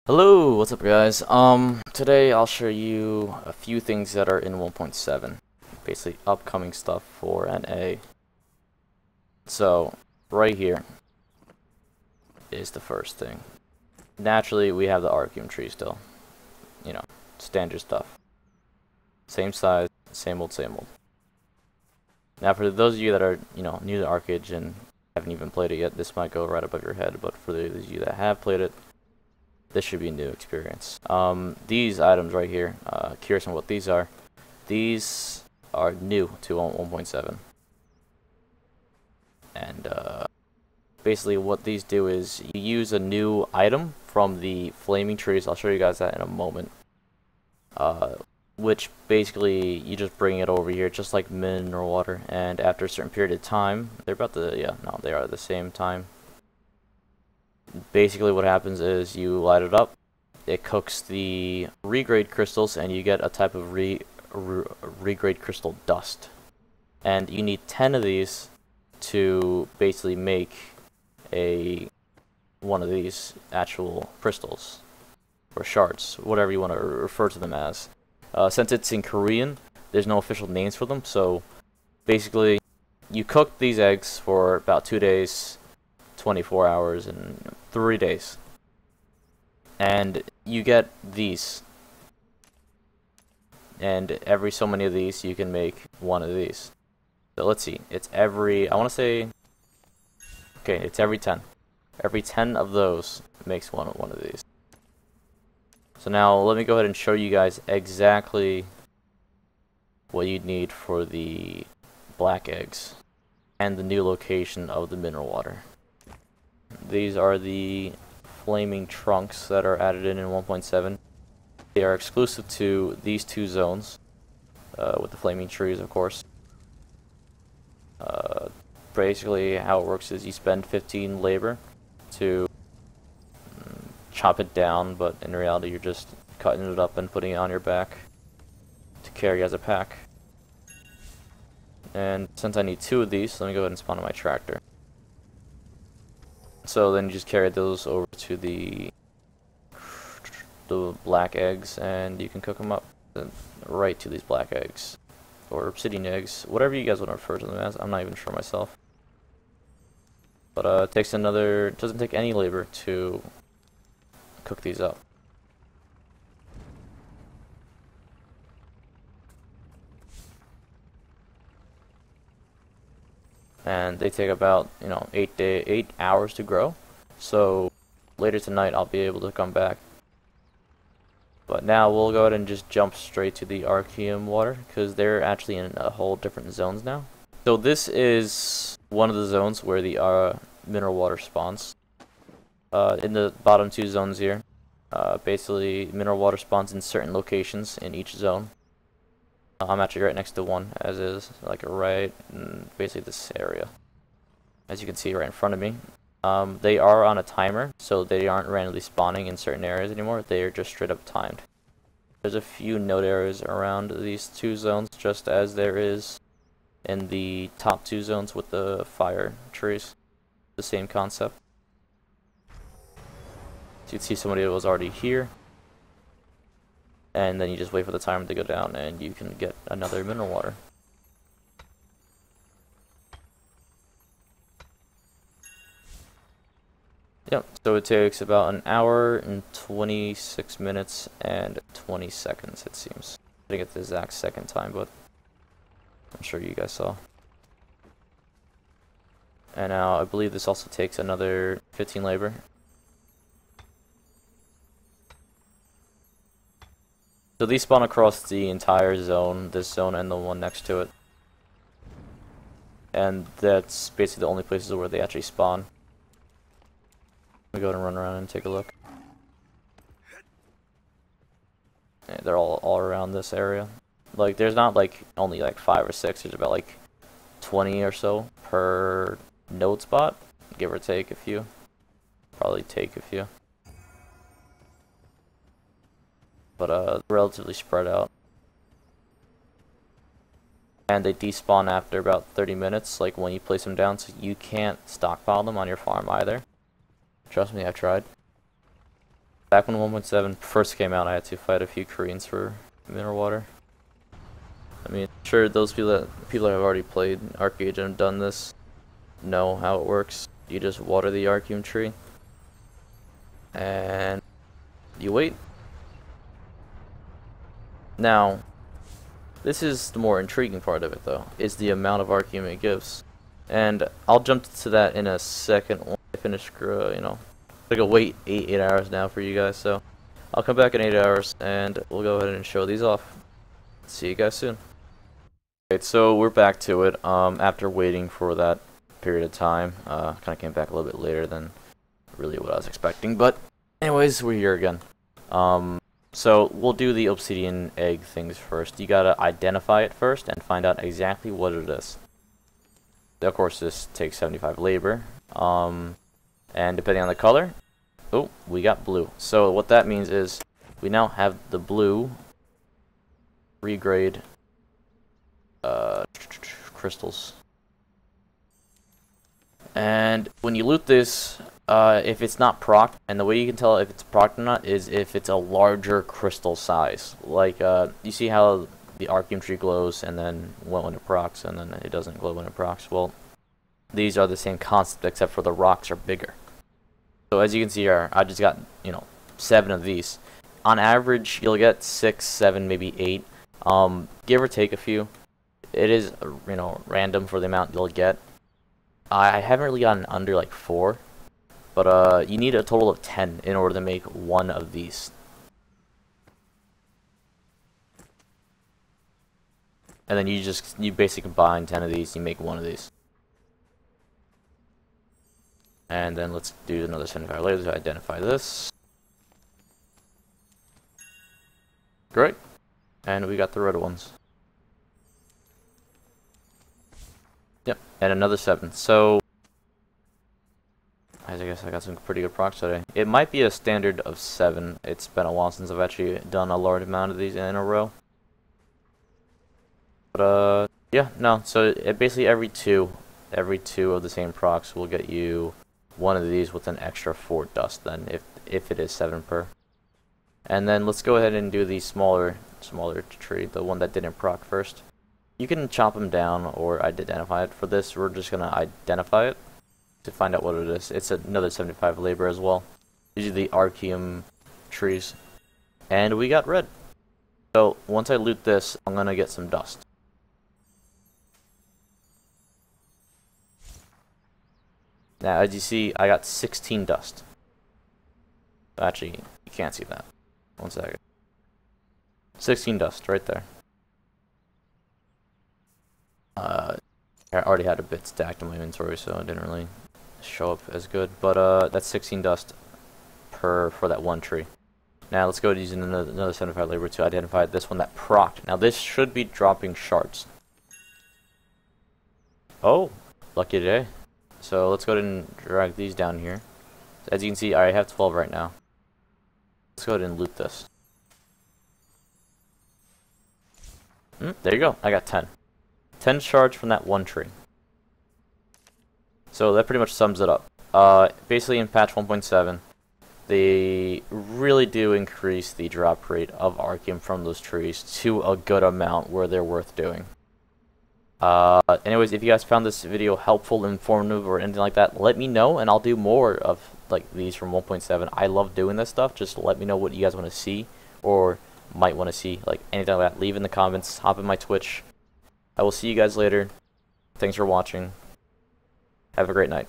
Hello, what's up guys? Today I'll show you a few things that are in 1.7. Basically upcoming stuff for NA. So, right here is the first thing. Naturally, we have the Archeum tree still. You know, standard stuff. Same size, same old, same old. Now for those of you that are, new to Archeage and haven't even played it yet, this might go right above your head, but for those of you that have played it, this should be a new experience. These items right here, curious on what these are. These are new to 1.7. And basically what these do is you use a new item from the flaming trees. I'll show you guys that in a moment. Which basically you just bring it over here just like mineral water, and after a certain period of time, they're about the, they are the same time. Basically what happens is you light it up, it cooks the regrade crystals, and you get a type of regrade crystal dust. And you need 10 of these to basically make one of these actual crystals, or shards, whatever you want to refer to them as. Since it's in Korean, there's no official names for them, so basically you cook these eggs for about 2 days, 24 hours, and 3 days, and you get these, and every so many of these you can make one of these. So let's see, it's every, I want to say, okay, it's every 10 of those makes one of these. So now let me go ahead and show you guys exactly what you'd need for the black eggs and the new location of the mineral water. These are the flaming trunks that are added in 1.7. They are exclusive to these two zones, with the flaming trees, of course. Basically, how it works is you spend 15 labor to chop it down, but in reality you're just cutting it up and putting it on your back to carry as a pack. And since I need 2 of these, let me go ahead and spawn on my tractor. So then you just carry those over to the black eggs, and you can cook them up right to these black eggs, or obsidian eggs, whatever you guys want to refer to them as. I'm not even sure myself. But it doesn't take any labor to cook these up. And they take about 8 hours to grow. So later tonight I'll be able to come back. But now we'll go ahead and just jump straight to the Archeum water, because they're actually in a whole different zones now. So this is one of the zones where the mineral water spawns. In the bottom 2 zones here, basically mineral water spawns in certain locations in each zone. I'm actually right next to one, as is, like right in basically this area, as you can see right in front of me. They are on a timer, so they aren't randomly spawning in certain areas anymore. They are just straight up timed. There's a few node areas around these 2 zones, just as there is in the top 2 zones with the fire trees. The same concept. So you can see somebody that was already here, and then you just wait for the timer to go down and you can get another mineral water. Yep, so it takes about an hour and 26 minutes and 20 seconds, it seems. I didn't get the exact second time, but I'm sure you guys saw. And now I believe this also takes another 15 labor. So these spawn across the entire zone, this zone and the one next to it. And that's basically the only places where they actually spawn. Let me go ahead and run around and take a look. Yeah, they're all around this area. Like, there's not like only like 5 or 6, there's about like 20 or so per node spot, give or take a few. Probably take a few. But relatively spread out. And they despawn after about 30 minutes, like when you place them down, so you can't stockpile them on your farm either. Trust me, I've tried. Back when 1.7 first came out, I had to fight a few Koreans for mineral water. I mean, sure, those people that have already played Archeage and done this know how it works. You just water the Archeum tree, and you wait. Now, this is the more intriguing part of it, though, is the amount of Archeum it gives. And I'll jump to that in a second when I finish, you know, I gotta wait 8 hours now for you guys, so I'll come back in 8 hours, and we'll go ahead and show these off. See you guys soon. Alright, so we're back to it, after waiting for that period of time. Kind of came back a little bit later than really what I was expecting, but anyways, we're here again. So we'll do the obsidian egg things first. You gotta identify it first and find out exactly what it is. Of course, this takes 75 labor, and depending on the color, oh, we got blue. So what that means is we now have the blue regrade crystals. And when you loot this, if it's not procced, and the way you can tell if it's procced or not is if it's a larger crystal size. Like, you see how the Archeum tree glows and then when it procs and then it doesn't glow when it procs? Well, these are the same concept except for the rocks are bigger. So as you can see here, I just got, you know, 7 of these. On average, you'll get 6, 7, maybe 8. Give or take a few. It is, you know, random for the amount you'll get. I haven't really gotten under like 4, but you need a total of 10 in order to make one of these. And then you basically combine 10 of these, you make one of these. And then let's do another 75 layers to identify this. Great. And we got the red ones. Yep, and another 7. So, I guess I got some pretty good procs today. It might be a standard of 7. It's been a while since I've actually done a large amount of these in a row. But, yeah, no, so basically every two of the same procs will get you one of these with an extra 4 dust then, if it is 7 per. And then let's go ahead and do the smaller tree, the one that didn't proc first. You can chop them down or identify it. For this, we're just gonna identify it to find out what it is. It's another 75 labor as well. These are the Archeum trees. And we got red. So once I loot this, I'm gonna get some dust. Now, as you see, I got 16 dust. Actually, you can't see that. One second. 16 dust, right there. I already had a bit stacked in my inventory, so it didn't really show up as good. But that's 16 dust for that one tree. Now, let's go to using another 75 labor to identify this one that procced. Now, this should be dropping shards. Oh, lucky day. So let's go ahead and drag these down here. As you can see, I have 12 right now. Let's go ahead and loot this. There you go. I got 10. 10 shards from that one tree. So that pretty much sums it up. Basically in patch 1.7, they really do increase the drop rate of Archeum from those trees to a good amount where they're worth doing. Anyways, if you guys found this video helpful, informative, or anything like that, let me know, and I'll do more of like these from 1.7. I love doing this stuff. Just let me know what you guys want to see, or might want to see, like anything like that. Leave in the comments. Hop in my Twitch. I will see you guys later. Thanks for watching. Have a great night.